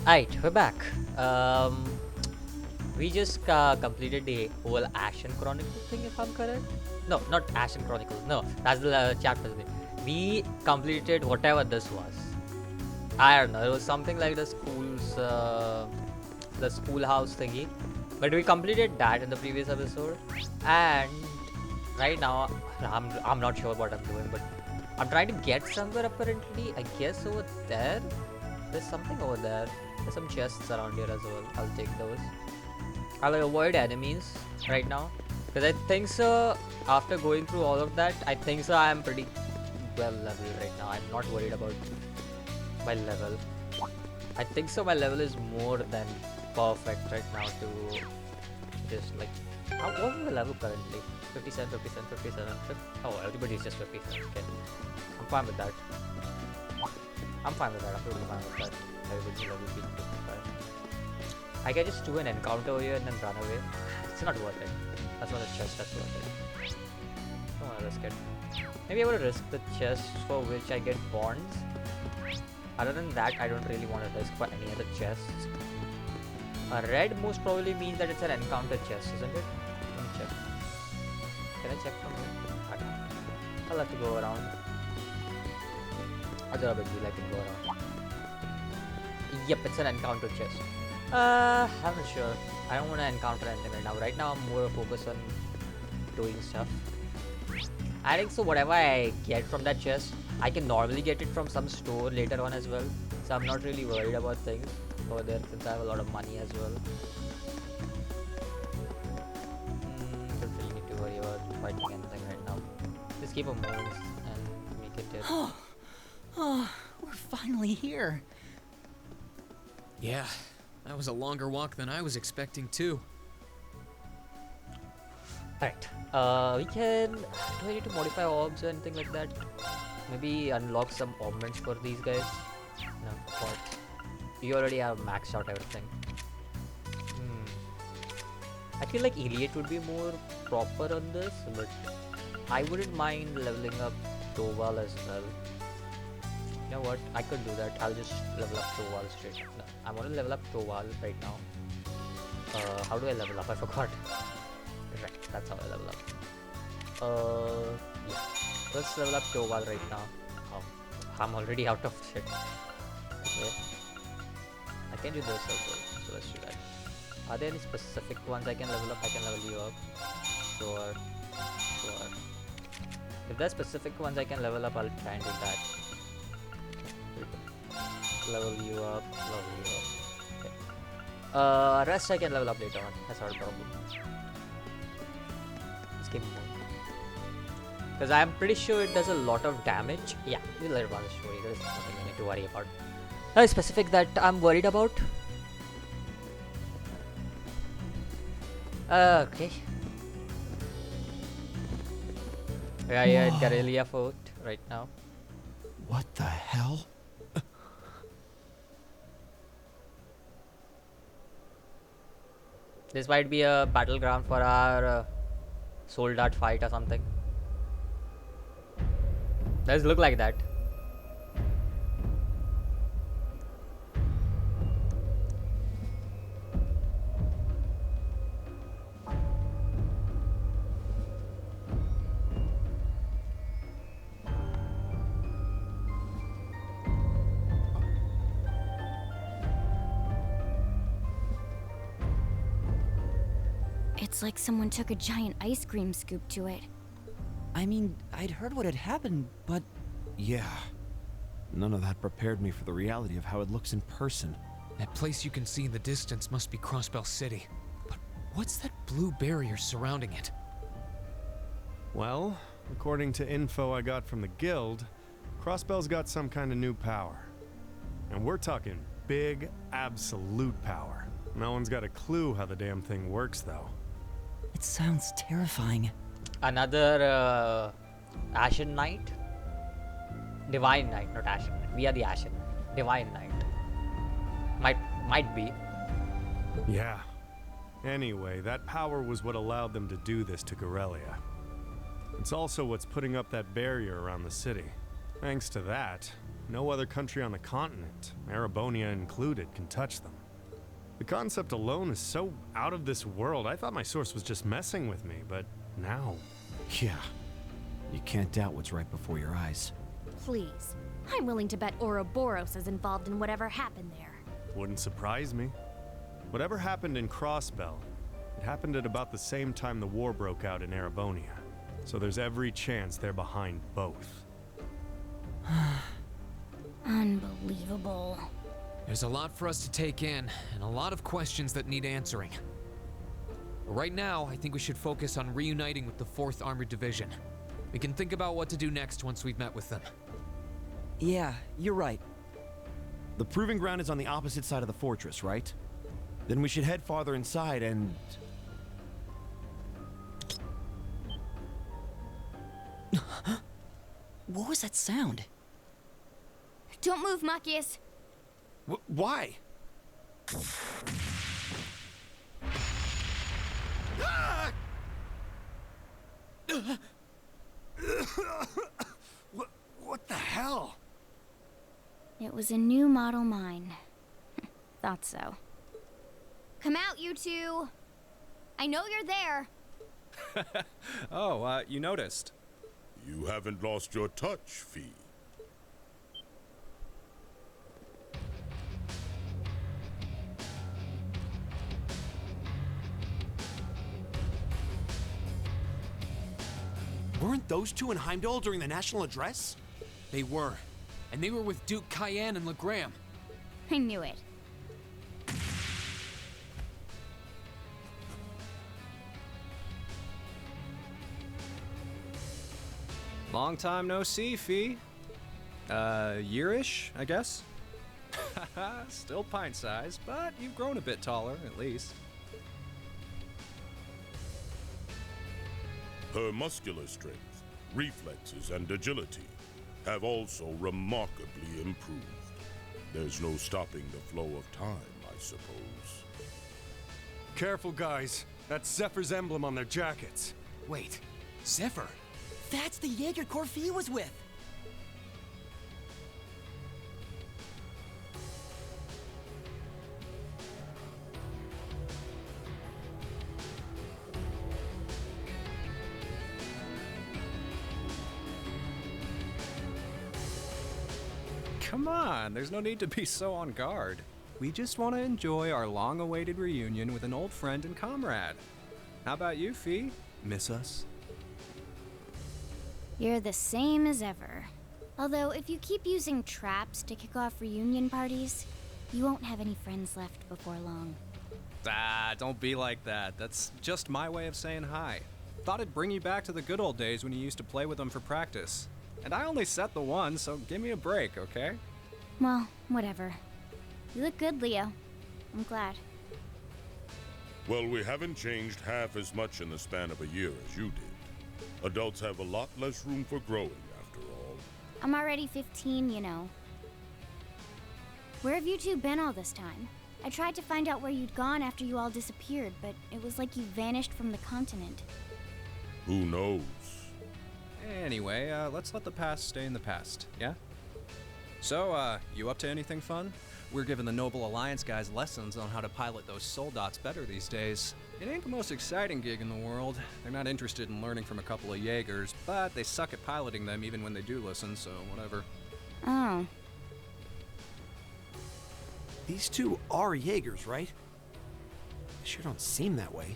Alright, we're back. We just completed the whole Ashen Chronicle thing, if I'm correct. No, not Ashen Chronicles. No, that's the chapter name. We completed whatever this was. I don't know. It was something like the schoolhouse thingy. But we completed that in the previous episode, and right now I'm not sure what I'm doing, but I'm trying to get somewhere. Apparently, I guess over there. There's something over there. There's some chests around here as well. I'll take those. I'll avoid enemies right now because I think so. After going through all of that, I think so. I'm pretty well leveled right now. I'm not worried about my level. I think so. My level is more than perfect right now to just like. What is the level currently? 57, 57, 57. Oh, everybody's just 57. Okay, I'm fine with that. I'm fine with that. I'm totally fine with that. Everybody's level being 55. I can just do an encounter over here and then run away. It's not worth it. That's not a chest. That's worth it. Don't wanna risk it. Maybe I would risk the chest for which I get bonds. Other than that, I don't really want to risk for any other chests. A red most probably means that it's an encounter chest, isn't it? Let me check. Can I check from here? I'll have to go around. I don't know, I can go around. Yep, it's an encounter chest. I'm not sure. I don't want to encounter anything right now. Right now, I'm more focused on doing stuff. I think so. Whatever I get from that chest, I can normally get it from some store later on as well. So I'm not really worried about things over there since I have a lot of money as well. Don't really need to worry about fighting anything right now. Just keep on moving and make it hit. Oh, we're finally here. Yeah, that was a longer walk than I was expecting too. Alright, we can. Do I need to modify orbs or anything like that? Maybe unlock some augments for these guys? No, what? You already have maxed out everything. I feel like Elliot would be more proper on this, but I wouldn't mind leveling up Toval as well. You know what? I could do that. I'll just level up Toval straight. No, I want to level up Toval right now. How do I level up? I forgot. Right, that's how I level up. Yeah. Let's level up Toval right now. Oh, I'm already out of shit. Okay. I can do this as well. So let's do that. Are there any specific ones I can level up? I can level you up. Sure. Sure. If there's specific ones I can level up, I'll try and do that. Level you up, level you up. Okay. Rest I can level up later on. That's not a problem. Let's keep moving. Because I'm pretty sure it does a lot of damage. Yeah, we'll let it run the story. There is nothing we need to worry about. Nothing specific that I'm worried about. Okay. We are here at Karelia Fort right now. What the hell? This might be a battleground for our soldat fight or something. Does look like that. It's like someone took a giant ice cream scoop to it. I mean, I'd heard what had happened, but... Yeah. None of that prepared me for the reality of how it looks in person. That place you can see in the distance must be Crossbell City. But what's that blue barrier surrounding it? Well, according to info I got from the guild, Crossbell's got some kind of new power. And we're talking big, absolute power. No one's got a clue how the damn thing works, though. It sounds terrifying. Another Ashen Knight? Divine Knight, not Ashen Knight. We are the Ashen. Divine Knight. Might be. Yeah. Anyway, that power was what allowed them to do this to Corellia. It's also what's putting up that barrier around the city. Thanks to that, No other country on the continent, Erebonia included, can touch them. The concept alone is so out of this world. I thought my source was just messing with me, but now... Yeah. You can't doubt what's right before your eyes. Please. I'm willing to bet Ouroboros is involved in whatever happened there. Wouldn't surprise me. Whatever happened in Crossbell, it happened at about the same time the war broke out in Erebonia. So there's every chance they're behind both. Unbelievable. There's a lot for us to take in, and a lot of questions that need answering. But right now, I think we should focus on reuniting with the 4th Armored Division. We can think about what to do next once we've met with them. Yeah, you're right. The proving ground is on the opposite side of the fortress, right? Then we should head farther inside and... What was that sound? Don't move, Machias. Why? What the hell? It was a new model mine. Thought so. Come out, you two! I know you're there! Oh, you noticed. You haven't lost your touch, Fee. Weren't those two in Heimdallr during the national address? They were. And they were with Duke Cayenne and Legram. I knew it. Long time no see, Fee. Yearish, I guess? Still pint-sized, but you've grown a bit taller, at least. Her muscular strength, reflexes, and agility have also remarkably improved. There's no stopping the flow of time, I suppose. Careful, guys. That's Zephyr's emblem on their jackets. Wait, Zephyr! that's the Jaeger Corfee was with! Come on, there's no need to be so on guard. We just want to enjoy our long-awaited reunion with an old friend and comrade. How about you, Fee? Miss us? You're the same as ever. Although, if you keep using traps to kick off reunion parties, you won't have any friends left before long. Ah, don't be like that. That's just my way of saying hi. Thought it'd bring you back to the good old days when you used to play with them for practice. And I only set the one, so give me a break, okay? Well, whatever. You look good, Leo. I'm glad. Well, we haven't changed half as much in the span of a year as you did. Adults have a lot less room for growing, after all. I'm already 15, you know. Where have you two been all this time? I tried to find out where you'd gone after you all disappeared, but it was like you vanished from the continent. Who knows? Anyway, let's let the past stay in the past, yeah? So, you up to anything fun? We're giving the Noble Alliance guys lessons on how to pilot those soldats better these days. It ain't the most exciting gig in the world. They're not interested in learning from a couple of Jaegers, but they suck at piloting them even when they do listen, so whatever. Oh. These two are Jaegers, right? They sure don't seem that way.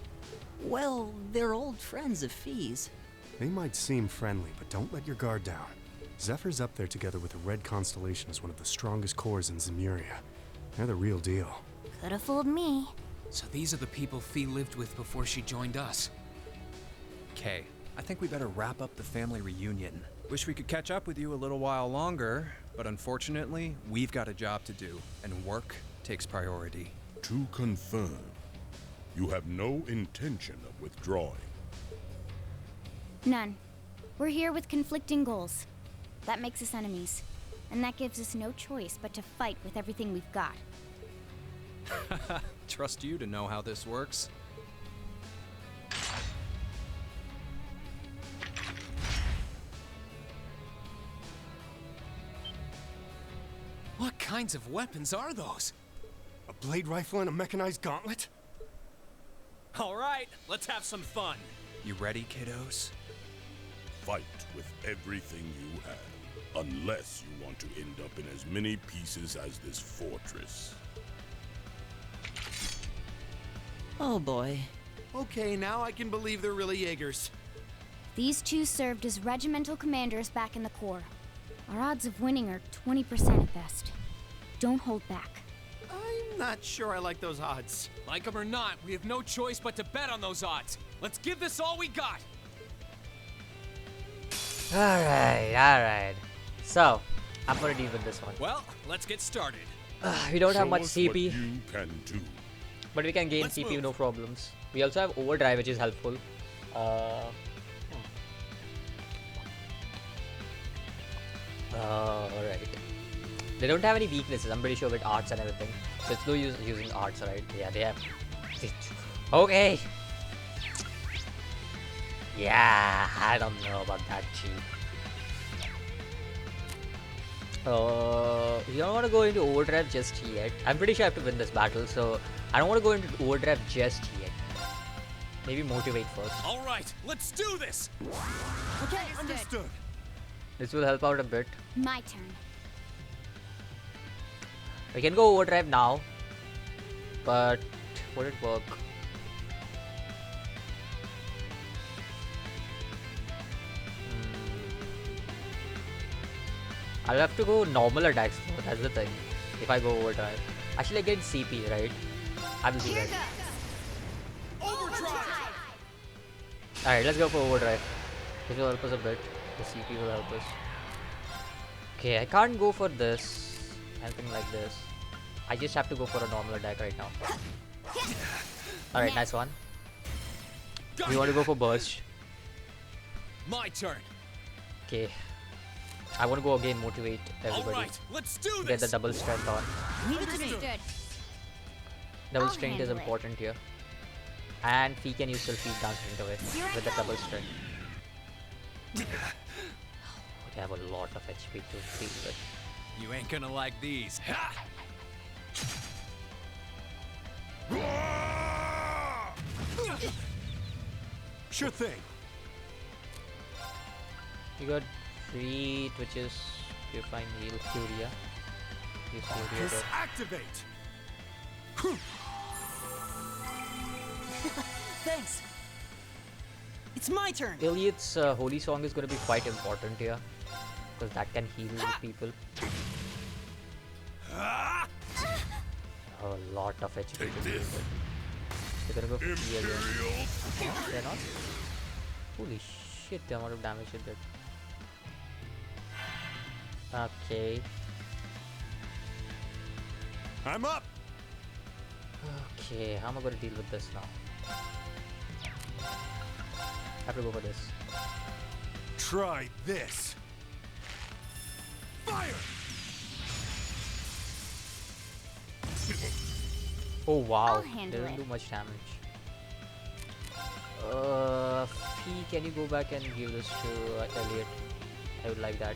Well, they're old friends of Fee's. They might seem friendly, but don't let your guard down. Zephyr's up there together with the Red Constellation as one of the strongest corps in Zemuria. They're the real deal. Could have fooled me. So these are the people Fee lived with before she joined us. Okay, I think we better wrap up the family reunion. Wish we could catch up with you a little while longer, but unfortunately, we've got a job to do, and work takes priority. To confirm, you have no intention of withdrawing. None. We're here with conflicting goals. That makes us enemies. And that gives us no choice but to fight with everything we've got. Trust you to know how this works. kinds of weapons are those? A blade rifle and a mechanized gauntlet? All right, let's have some fun. You ready, kiddos? Fight with everything you have, unless you want to end up in as many pieces as this fortress. Oh boy. Okay, now I can believe they're really Jaegers. These two served as regimental commanders back in the Corps. Our odds of winning are 20% at best. Don't hold back. I'm not sure I like those odds. Like them or not, we have no choice but to bet on those odds. Let's give this all we got. Alright. So, I'm gonna deal with this one. Well, let's get started. We don't have Show much us what CP, you can do. but we can gain Let's CP move. no problems. We also have overdrive, which is helpful. Alright. They don't have any weaknesses, I'm pretty sure, with arts and everything. So it's no use using arts, right? Yeah, they have. Okay! Yeah, I don't know about that cheat. You don't want to go into overdrive just yet. I'm pretty sure I have to win this battle, so I don't want to go into overdrive just yet. Maybe motivate first. All right, let's do this. Okay, understood. This will help out a bit. My turn. We can go overdrive now, but would it work? I'll have to go normal attacks though, that's the thing. If I go overdrive. Actually I get CP, right? I will do that. Alright, let's go for overdrive. This will help us a bit. The CP will help us. Okay, I can't go for this. Anything like this. I just have to go for a normal attack right now. Alright, nice one. We want to go for burst. My turn. Okay. I want to go again, motivate All everybody. right, let's do Get the this. double strength on. Leave it to me. Understood. Double I'll strength is handle it. important here. And Fee can use feed down strength away Here I with the go. double strength. They have a lot of HP to deal with. You ain't gonna like these. Ha! Sure thing. You got free Twitches, Purifying Heal, Furia. Use Furia to- Activate. Thanks. It's my turn. Iliad's Holy Song is going to be quite important here. Because that can heal people. A lot of HP to deal with. They're gonna go free again. No, they're not. Holy shit, the amount of damage it did. Okay. I'm up. Okay, how am I gonna deal with this now? I have to go for this. Try this. Fire. Oh wow, I'll handle doesn't it. do much damage. Fee, can you go back and give this to Elliot? I would like that.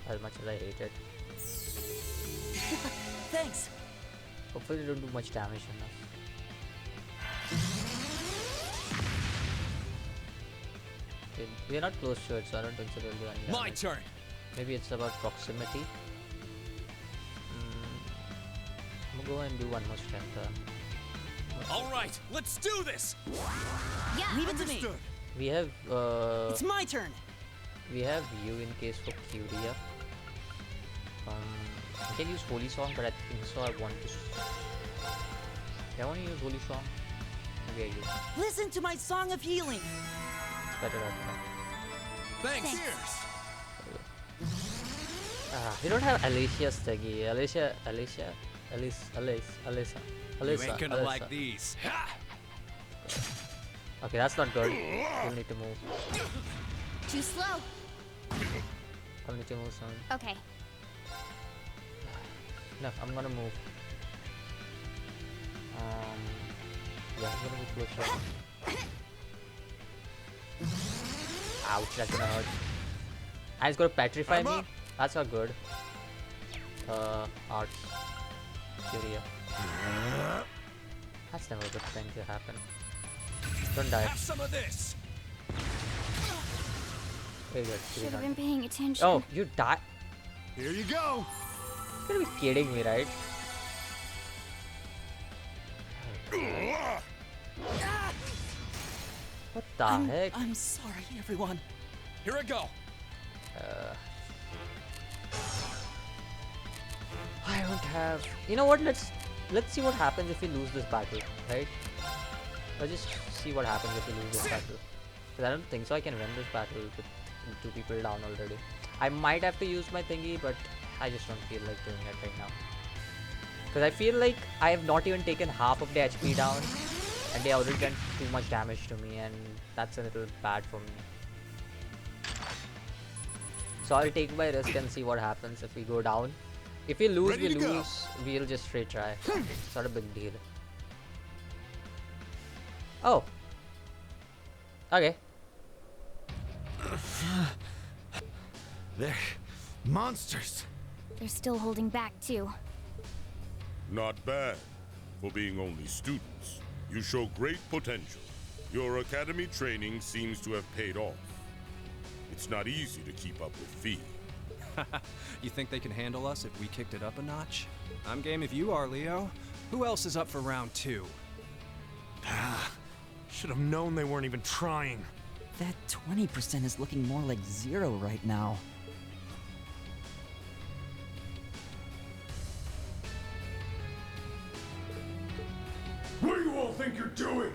As much as I hate it. Thanks. Hopefully they don't do much damage enough. Okay, we're not close to it, so I don't think so they'll do any damage. My turn. Maybe it's about proximity. I'm gonna go and do one more strength. All right, let's do this. Yeah. Leave it to me. Understood. We have It's my turn. we have you in case for Curia. I can use Holy Song, but I think so I want to. Do I want to use Holy Song? Maybe I use. Listen to my song of healing. It's better right now. Thanks. Thanks. We don't have Alicia's thingy. Alicia. You ain't gonna like these. Ha! Okay, that's not good. You'll need to move. Too slow. I'll need to move soon. Okay. No, I'm gonna move. Yeah, I'm gonna move closer. Ouch, that's gonna hurt. And it's gonna petrify I'm me. up. That's not good. arts. Curia. That's never a good thing to happen. Don't die. Have some of this. Very good. Should have been paying attention. Oh, you die. Here you go. You're gonna be kidding me, right? What the heck? I'm sorry, everyone. Here I go. I don't have. You know what? Let's see what happens if we lose this battle, right? Let's just see what happens if we lose this battle. Because I don't think so. I can win this battle with 2 people down already. I might have to use my thingy, but I just don't feel like doing it right now. Because I feel like I have not even taken half of the HP down, and they already done too much damage to me, and that's a little bad for me. So I'll take my risk and see what happens if we go down. If we lose, we lose. We'll just retry. It's not a big deal. Oh. Okay. They're monsters. They're still holding back too. Not bad. For being only students, you show great potential. Your academy training seems to have paid off. It's not easy to keep up with Fee. You think they can handle us if we kicked it up a notch? I'm game if you are, Leo. Who else is up for round 2? Should have known they weren't even trying. That 20% is looking more like 0 right now. What do you all think you're doing?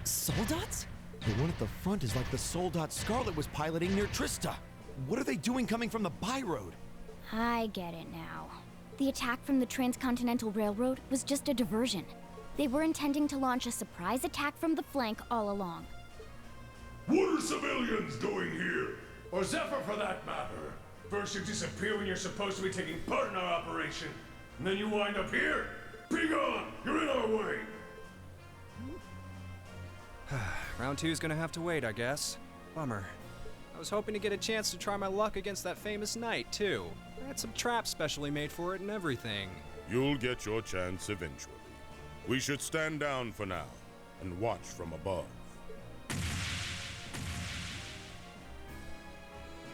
Soldats? The one at the front is like the Soldat Scarlet was piloting near Trista. What are they doing coming from the by-road? I get it now. The attack from the Transcontinental Railroad was just a diversion. They were intending to launch a surprise attack from the flank all along. What are civilians doing here? Or Zephyr for that matter. First you disappear when you're supposed to be taking part in our operation. And then you wind up here? Be gone! You're in our way! Round 2's gonna have to wait, I guess. Bummer. I was hoping to get a chance to try my luck against that famous knight, too. I had some traps specially made for it and everything. You'll get your chance eventually. We should stand down for now and watch from above.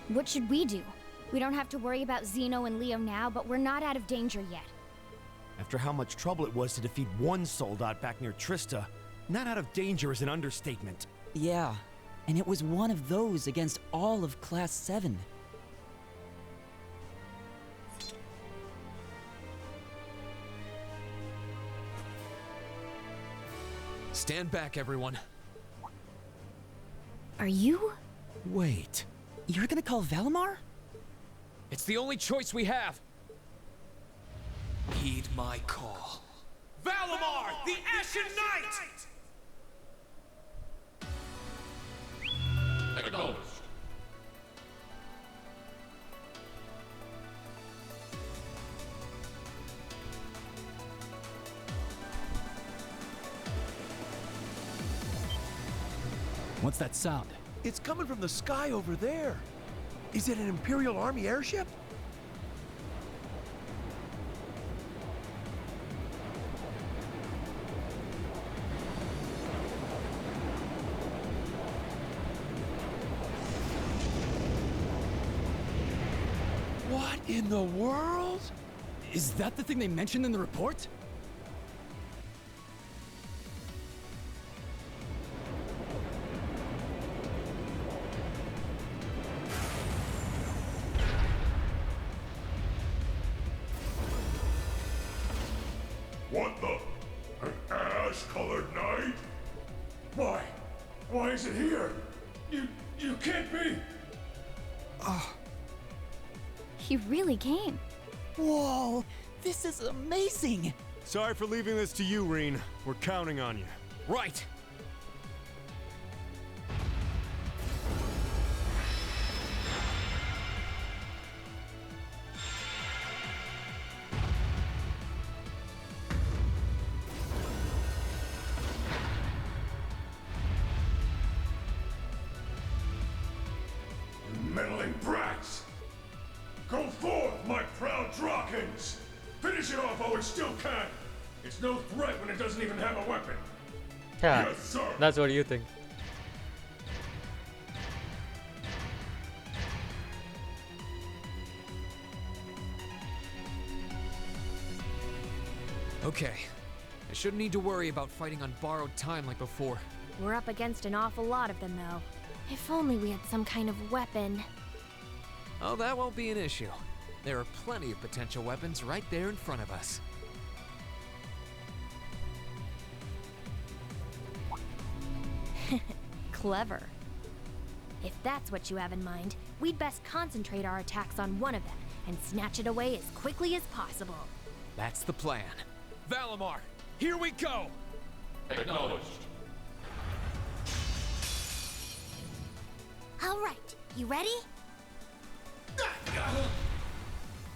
What should we do? We don't have to worry about Xeno and Leo now, but we're not out of danger yet. After how much trouble it was to defeat one Soldat back near Trista, not out of danger is an understatement. Yeah, and it was one of those against all of Class 7. Stand back, everyone. Are you? Wait. You're gonna call Valimar? It's the only choice we have. Heed my call. Valimar, the Ashen Knight! Acknowledged. What's that sound? It's coming from the sky over there. Is it an Imperial Army airship? What in the world? Is that the thing they mentioned in the report? What the? An ash-colored knight? Why is it here? You can't be! He really came. Whoa, this is amazing! Sorry for leaving this to you, Rean. We're counting on you. Right. meddling brats! Go forth, my proud Drakens! Finish it off while it still can! It's no threat when it doesn't even have a weapon! Yeah, Yes, sir! that's what you think. Okay. I shouldn't need to worry about fighting on borrowed time like before. We're up against an awful lot of them, though. If only we had some kind of weapon. Oh, that won't be an issue. There are plenty of potential weapons right there in front of us. Clever. If that's what you have in mind, we'd best concentrate our attacks on one of them and snatch it away as quickly as possible. That's the plan. Valimar, here we go! Acknowledged. All right, you ready?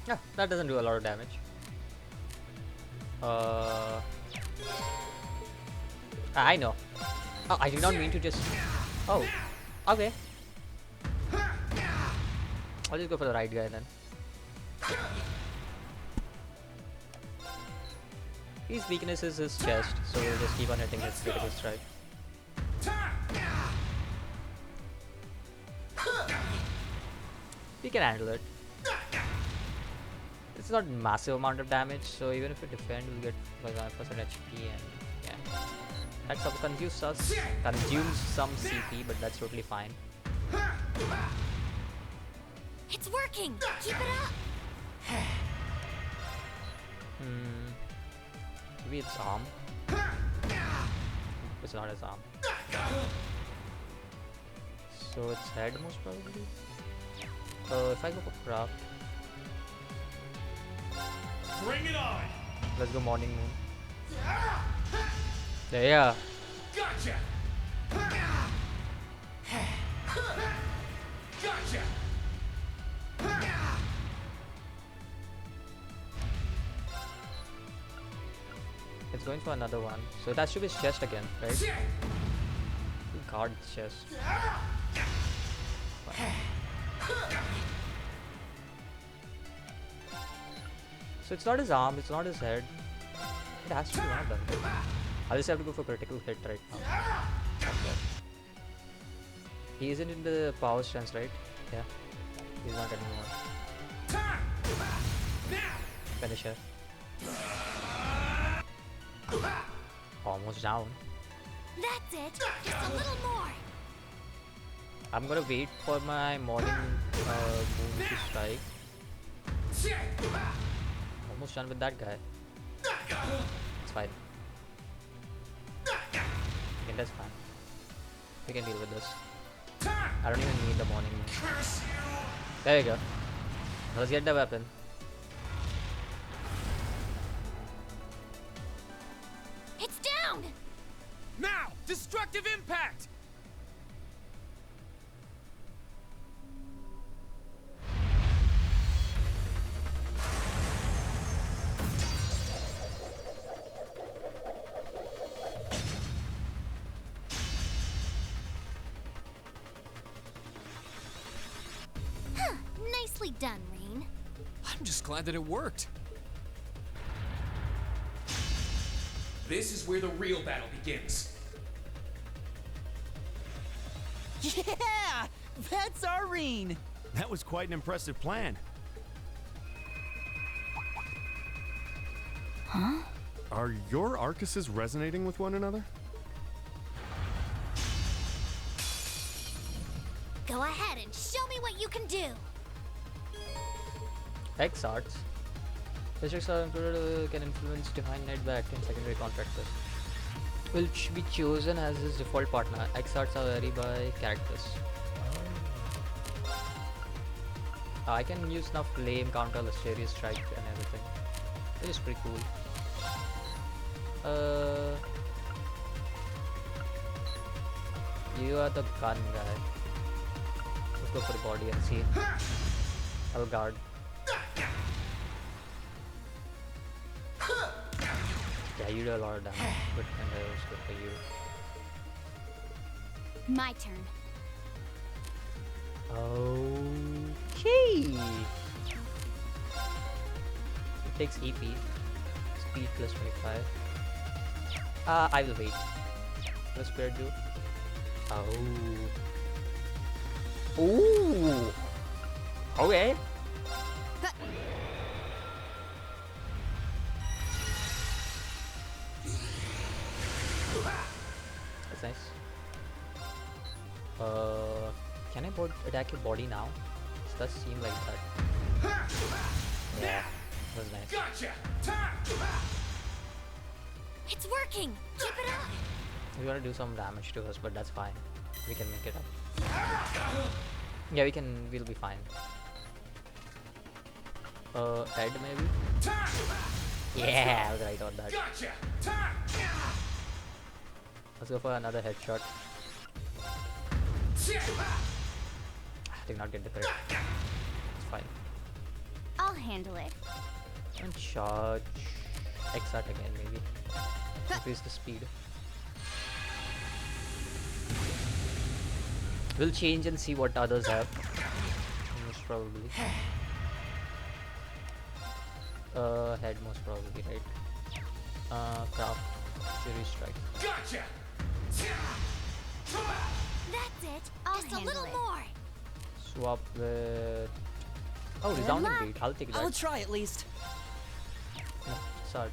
Yeah, that doesn't do a lot of damage. I know. Oh, I did not mean to just... Oh, okay. I'll just go for the right guy then. His weakness is his chest, so we'll just keep on hitting his critical strike. We can handle it. It's not massive amount of damage, so even if we defend, we'll get like 5% HP and yeah. That sort of consumes some CP, but that's totally fine. It's working! Keep it up! Maybe it's arm. It's not his arm. So it's head most probably. If I go for craft. Bring it on! Let's go morning moon. Yeah. Gotcha! Gotcha! It's going for another one. So that should be his chest again, right? Guard chest. So it's not his arm, it's not his head. It has to be one of them. I just have to go for critical hit right now. Okay. He isn't in the power stance, right? Yeah. He's not anymore. Finisher. Almost down. That's it! Just a little more! I'm gonna wait for my morning moon to strike. Almost done with that guy. It's fine. Okay, that's fine. We can deal with this. I don't even need the morning moon. There you go. Let's get the weapon. It's down! Now! Destructive impact! Nicely done, Rean. I'm just glad that it worked. This is where the real battle begins. Yeah! That's our Rean! That was quite an impressive plan. Huh? Are your Arcuses resonating with one another? Go ahead and show me what you can do! X arts. Districts are included can influence Divine Knight by acting secondary contractors. Will be chosen as his default partner. X arts are vary by characters. I can use now flame, counter, Listeria strike and everything. Which is pretty cool. You are the gun guy. Let's go for the body and see. I'll guard. Yeah, you do a lot of damage. Good, and that was good for you. My turn. Oh. It takes EP. Speed plus 25. I will wait. What does Spirit do? Oh. Ooh. Okay. That's nice. Can I attack your body now? It does seem like that. Yeah, that was nice. Gotcha! It's working! Keep it up! We want to do some damage to us, but that's fine. We can make it up. Yeah, we'll be fine. Head maybe? Yeah, I was right on that. Gotcha! Let's go for another headshot. I did not get the crit. It's fine. I'll handle it. And charge. Exart again, maybe. Increase the speed. We'll change and see what others have. Most probably. Head most probably, right? Craft. Fury strike. Gotcha! That's it! I'll Just a handle little it. more! Swap with... Oh, Good resounding luck. beat. I'll take that. I'll try at least. No, sword.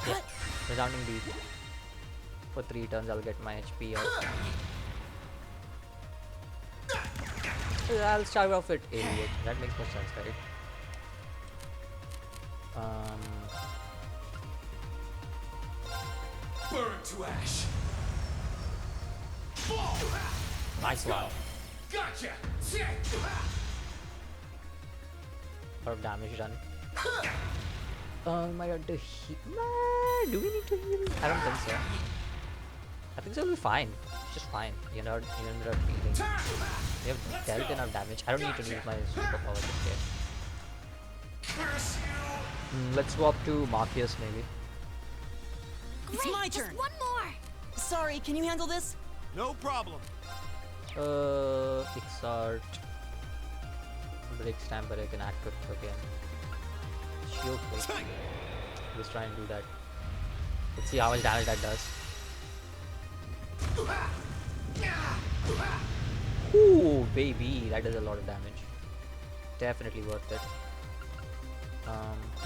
Yeah. Resounding beat. For 3 turns, I'll get my HP out. I'll start off with 88. That makes more sense, right? Burn to ash! Nice one. Gotcha! Lot of damage done. My god, do we need to heal? I don't think so. I think so we'll be fine. Just fine. You're not healing. We have dealt enough damage. I don't need to use my superpower this game. Let's swap to Marcus maybe. It's Great, my just turn. one more! Sorry, can you handle this? No problem. Exart. Break stamp, but I can act it again. Shield quick. Let's try and do that. Let's see how much damage that does. Ooh, baby, that does a lot of damage. Definitely worth it.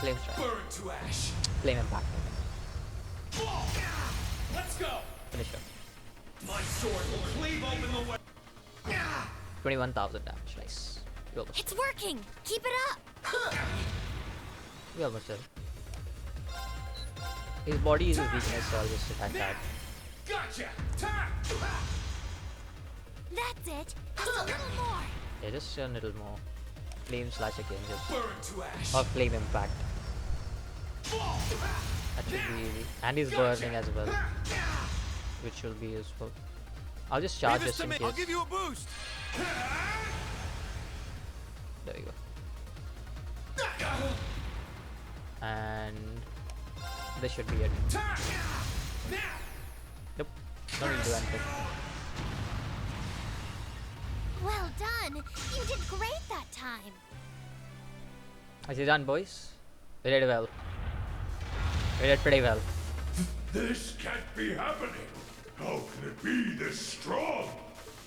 Flame strike. Burn to ash! Flame impact. Let's go! Finish him. My sword will cleave open the way! 21,000 damage. Nice. We almost, It's working! Keep it up! we almost did. His body is his weakness, so I'll just attack that. Gotcha! That's it! Just a little more! Yeah, just a little more. Flame slash again, just. Burn to ash! Or flame impact. That should be easy. And he's burning as well, which will be useful. I'll just charge just in case. I'll give you a boost. There we go. And this should be it. Nope. Not really do anything. Well done! You did great that time! Is he done, boys? We did well. We did pretty well. This can't be happening! How can it be this strong?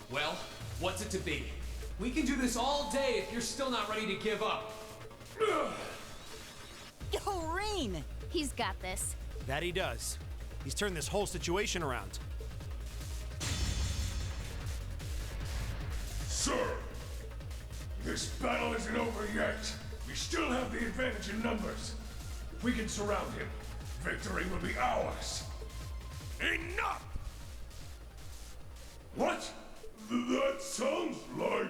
Well, what's it to be? We can do this all day if you're still not ready to give up. Yo, Rean! He's got this. That he does. He's turned this whole situation around. Sir! This battle isn't over yet. We still have the advantage in numbers. If we can surround him, victory will be ours. Enough! What? That sounds like...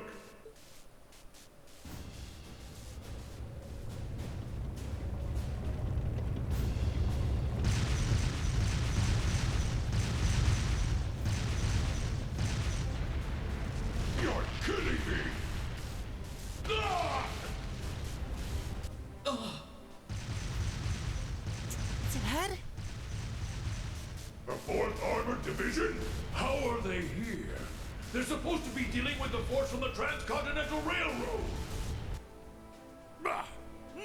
You're kidding me! Ah! Dad? The 4th Armored Division? How are they here? They're supposed to be dealing with the force from the Transcontinental Railroad. Bah!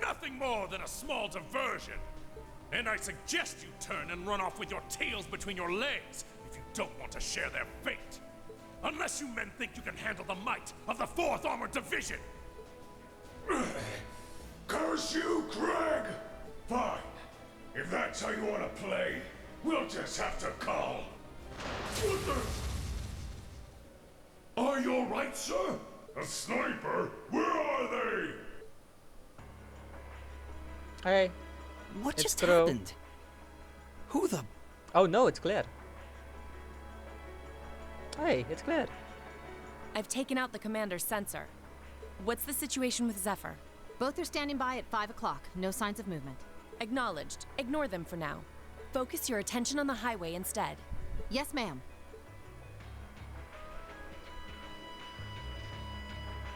Nothing more than a small diversion. And I suggest you turn and run off with your tails between your legs if you don't want to share their fate. Unless you men think you can handle the might of the 4th Armored Division. Curse you, Craig! Fine. If that's how you want to play, we'll just have to call. What the? Are you alright, sir? A sniper? Where are they? Hey. What It's just throw. happened? Who the... Oh no, it's clear. Hey, it's clear. I've taken out the commander's sensor. What's the situation with Zephyr? Both are standing by at 5 o'clock. No signs of movement. Acknowledged. Ignore them for now. Focus your attention on the highway instead. Yes, ma'am.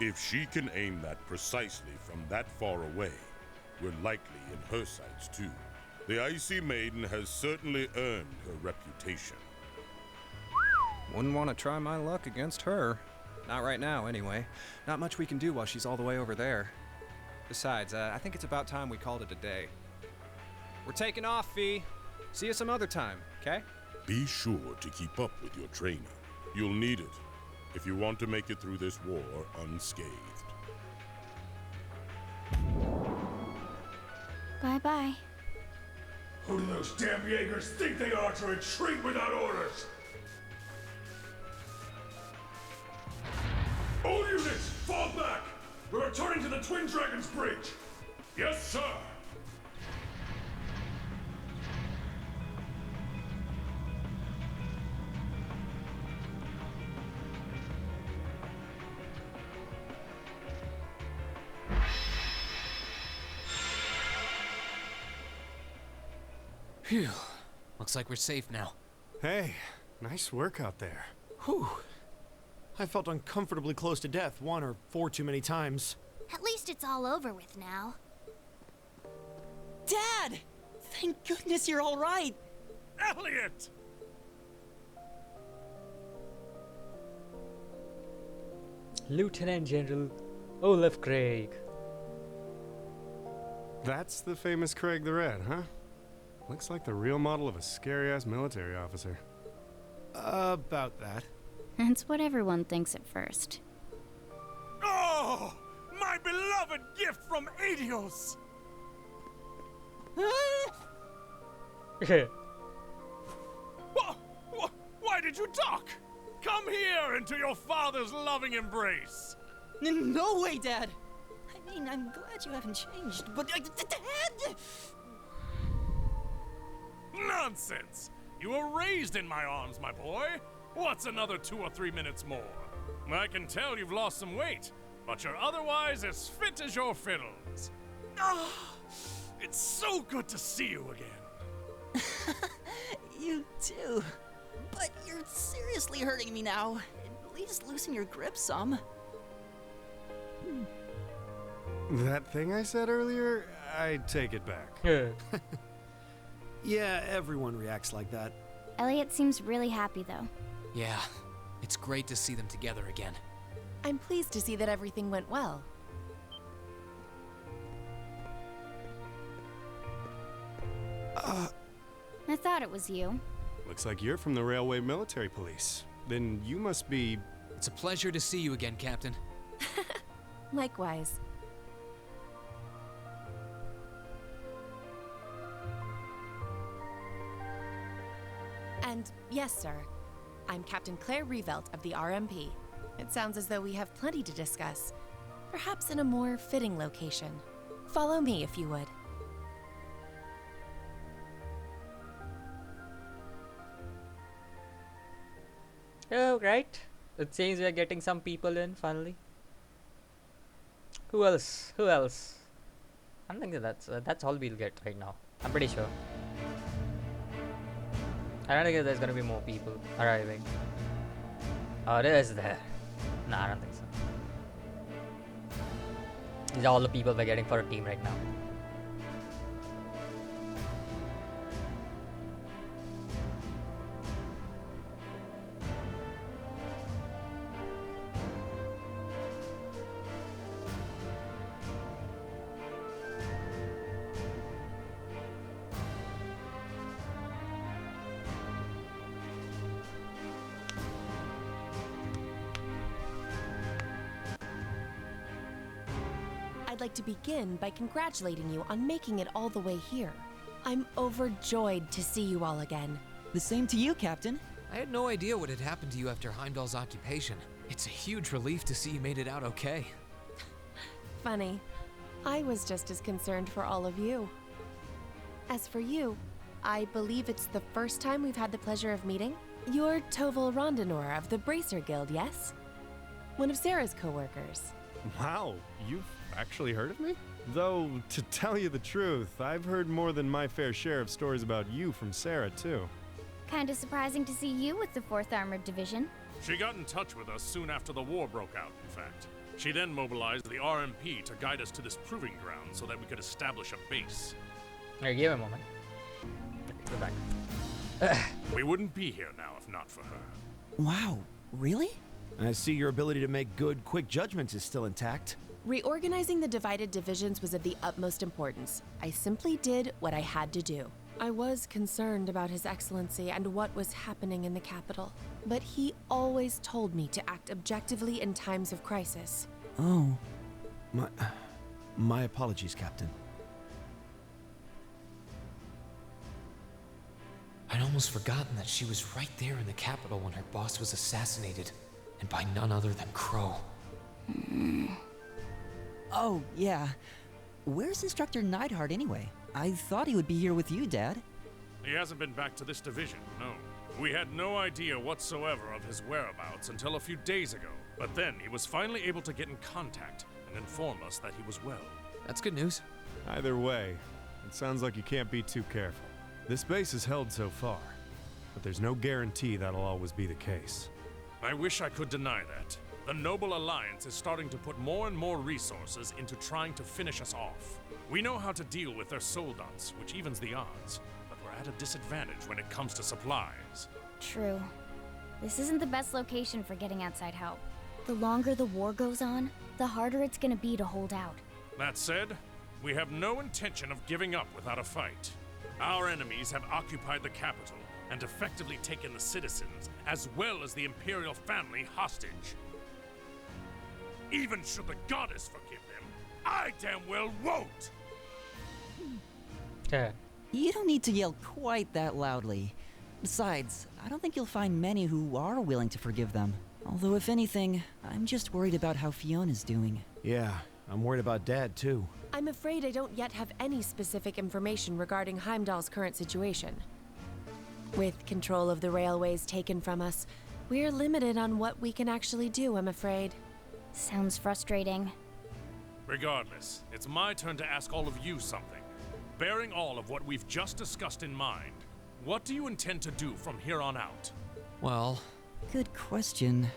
If she can aim that precisely from that far away, we're likely in her sights too. The Icy Maiden has certainly earned her reputation. Wouldn't want to try my luck against her. Not right now, anyway. Not much we can do while she's all the way over there. Besides, I think it's about time we called it a day. We're taking off, Fee. See you some other time, okay? Be sure to keep up with your training. You'll need it if you want to make it through this war unscathed. Bye-bye. Who do those damn Jaegers think they are to retreat without orders? All units, fall back! We're returning to the Twin Dragons Bridge! Yes, sir! Phew. Looks like we're safe now. Hey, nice work out there. Whew. I felt uncomfortably close to death 1 or 4 too many times. At least it's all over with now. Dad! Thank goodness you're all right. Elliot! Lieutenant General Olaf Craig. That's the famous Craig the Red, huh? Looks like the real model of a scary-ass military officer. About that. That's what everyone thinks at first. Oh! My beloved gift from Adios! Why did you duck? Come here into your father's loving embrace. No way, Dad. I mean, I'm glad you haven't changed, but Dad! Nonsense! You were raised in my arms, my boy. What's another 2 or 3 minutes more? I can tell you've lost some weight, but you're otherwise as fit as your fiddles. Ah, it's so good to see you again. You too. But you're seriously hurting me now. At least loosen your grip some. That thing I said earlier, I take it back. Yeah, everyone reacts like that. Elliot seems really happy, though. Yeah, it's great to see them together again. I'm pleased to see that everything went well. I thought it was you. Looks like you're from the Railway Military Police. Then you must be... It's a pleasure to see you again, Captain. Likewise. And yes, sir. I'm Captain Claire Revelt of the RMP. It sounds as though we have plenty to discuss. Perhaps in a more fitting location. Follow me, if you would. Oh, right. It seems we are getting some people in finally. Who else? Who else? I don't think that's all we'll get right now. I'm pretty sure. I don't think there's gonna be more people arriving. Oh, it is there. Nah, I don't think so. These are all the people we're getting for a team right now. I'd like to begin by congratulating you on making it all the way here. I'm overjoyed to see you all again. The same to you, Captain. I had no idea what had happened to you after Heimdall's occupation. It's a huge relief to see you made it out okay. Funny. I was just as concerned for all of you. As for you, I believe it's the first time we've had the pleasure of meeting. You're Toval Rondinor of the Bracer Guild, yes? One of Sarah's co-workers. Wow, you've actually heard of me? Though, to tell you the truth, I've heard more than my fair share of stories about you from Sarah, too. Kinda surprising to see you with the 4th Armored Division. She got in touch with us soon after the war broke out, in fact. She then mobilized the RMP to guide us to this proving ground so that we could establish a base. Here, give me a moment. Okay, go back. We wouldn't be here now if not for her. Wow, really? I see your ability to make good, quick judgments is still intact. Reorganizing the divided divisions was of the utmost importance. I simply did what I had to do. I was concerned about His Excellency and what was happening in the capital, but he always told me to act objectively in times of crisis. Oh. My apologies, Captain. I'd almost forgotten that she was right there in the capital when her boss was assassinated, and by none other than Crow. Oh, yeah. Where's Instructor Neidhart anyway? I thought he would be here with you, Dad. He hasn't been back to this division, no. We had no idea whatsoever of his whereabouts until a few days ago, but then he was finally able to get in contact and inform us that he was well. That's good news. Either way, it sounds like you can't be too careful. This base is held so far, but there's no guarantee that'll always be the case. I wish I could deny that. The Noble Alliance is starting to put more and more resources into trying to finish us off. We know how to deal with their soldats, which evens the odds, but we're at a disadvantage when it comes to supplies. True. This isn't the best location for getting outside help. The longer the war goes on, the harder it's gonna be to hold out. That said, we have no intention of giving up without a fight. Our enemies have occupied the capital and effectively taken the citizens, as well as the Imperial family, hostage. Even should the goddess forgive them, I damn well won't! You don't need to yell quite that loudly. Besides, I don't think you'll find many who are willing to forgive them. Although if anything, I'm just worried about how Fiona's doing. Yeah, I'm worried about Dad too. I'm afraid I don't yet have any specific information regarding Heimdall's current situation. With control of the railways taken from us, we're limited on what we can actually do, I'm afraid. Sounds frustrating. Regardless, it's my turn to ask all of you something. Bearing all of what we've just discussed in mind, what do you intend to do from here on out? Well... Good question.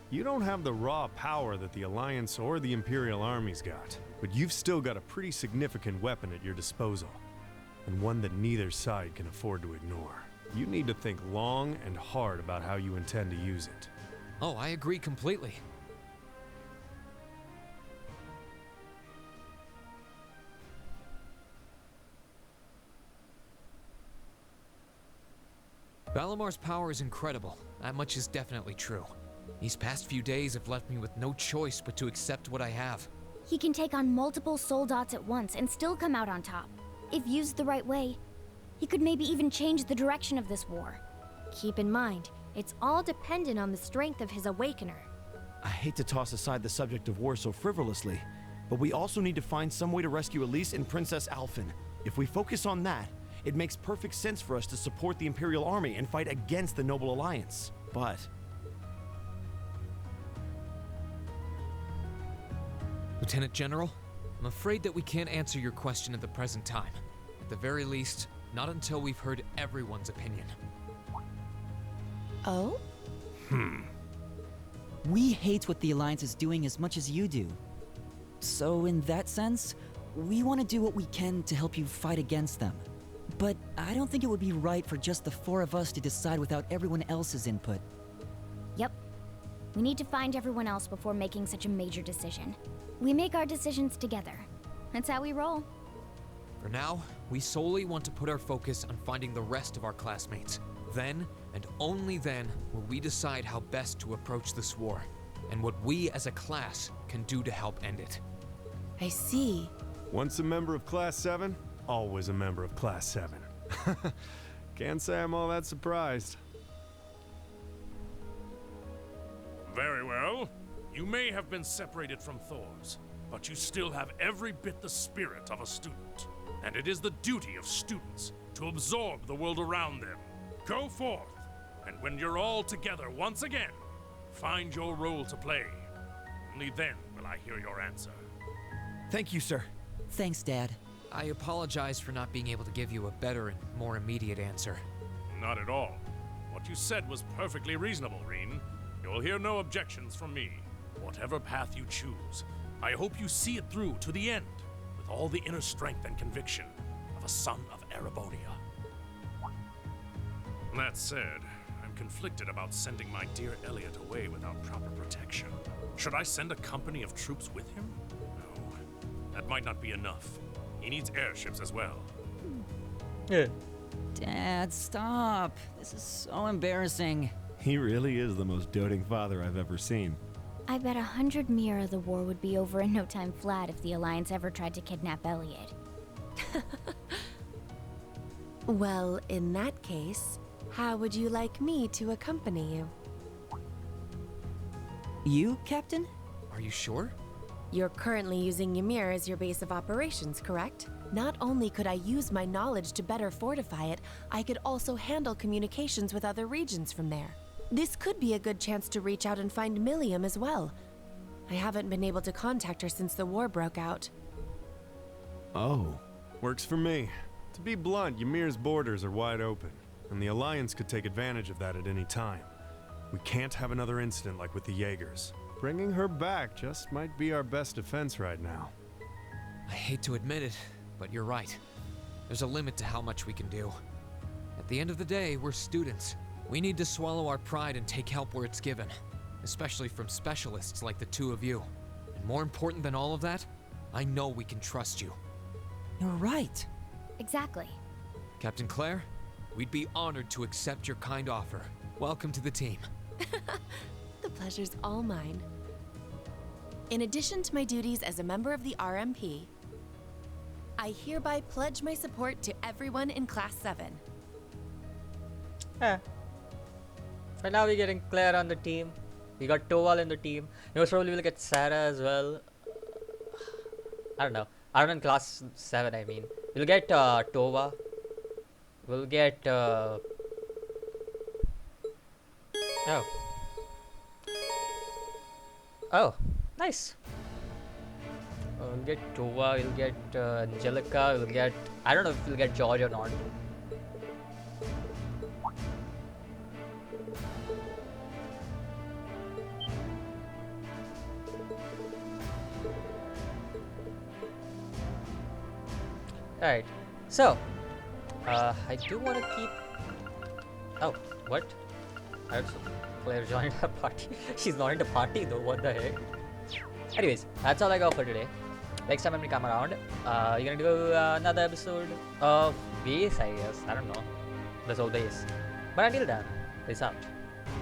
You don't have the raw power that the Alliance or the Imperial Army's got, but you've still got a pretty significant weapon at your disposal, and one that neither side can afford to ignore. You need to think long and hard about how you intend to use it. Oh, I agree completely. Valimar's power is incredible. That much is definitely true. These past few days have left me with no choice but to accept what I have. He can take on multiple soldats at once and still come out on top. If used the right way, he could maybe even change the direction of this war. Keep in mind, it's all dependent on the strength of his awakener. I hate to toss aside the subject of war so frivolously, but we also need to find some way to rescue Elise and Princess Alphen. If we focus on that, it makes perfect sense for us to support the Imperial Army and fight against the Noble Alliance. But... Lieutenant General, I'm afraid that we can't answer your question at the present time. At the very least, not until we've heard everyone's opinion. Oh? We hate what the Alliance is doing as much as you do. So in that sense, we want to do what we can to help you fight against them. But I don't think it would be right for just the 4 of us to decide without everyone else's input. Yep. We need to find everyone else before making such a major decision. We make our decisions together. That's how we roll. For now, we solely want to put our focus on finding the rest of our classmates. Then, and only then, will we decide how best to approach this war, and what we as a class can do to help end it. I see. Once a member of Class 7, always a member of Class 7. Can't say I'm all that surprised. Very well. You may have been separated from Thors, but you still have every bit the spirit of a student. And it is the duty of students to absorb the world around them. Go forth, and when you're all together once again, find your role to play. Only then will I hear your answer. Thank you, sir. Thanks, Dad. I apologize for not being able to give you a better and more immediate answer. Not at all. What you said was perfectly reasonable, Rean. You'll hear no objections from me. Whatever path you choose, I hope you see it through to the end, with all the inner strength and conviction of a son of Erebonia. That said, I'm conflicted about sending my dear Elliot away without proper protection. Should I send a company of troops with him? No, that might not be enough. He needs airships as well. Yeah. Dad, stop. This is so embarrassing. He really is the most doting father I've ever seen. I bet 100 Mira the war would be over in no time flat if the Alliance ever tried to kidnap Elliot. Well, in that case, how would you like me to accompany you? You, Captain? Are you sure? You're currently using Ymir as your base of operations, correct? Not only could I use my knowledge to better fortify it, I could also handle communications with other regions from there. This could be a good chance to reach out and find Milliam as well. I haven't been able to contact her since the war broke out. Oh. Works for me. To be blunt, Ymir's borders are wide open, and the Alliance could take advantage of that at any time. We can't have another incident like with the Jaegers. Bringing her back just might be our best defense right now. I hate to admit it, but you're right. There's a limit to how much we can do. At the end of the day, we're students. We need to swallow our pride and take help where it's given, especially from specialists like the two of you. And more important than all of that, I know we can trust you. You're right. Exactly. Captain Claire, we'd be honored to accept your kind offer. Welcome to the team. The pleasure's all mine. In addition to my duties as a member of the RMP, I hereby pledge my support to everyone in Class 7. Yeah. For now, we're getting Claire on the team. We got Toval in the team. Most probably we'll get Sarah as well. I don't know. I don't know in Class 7, I mean. We'll get Tova. We'll get... Oh. Oh, nice. We'll get Tova, we'll get Angelica, we'll get... I don't know if we'll get George or not. Alright, so I do want to keep... Oh, what? Claire joined a party. She's not in the party though, what the heck? Anyways, that's all I got for today. Next time when we come around, you're gonna do another episode of base, I guess. I don't know. This whole base. But until then, peace out.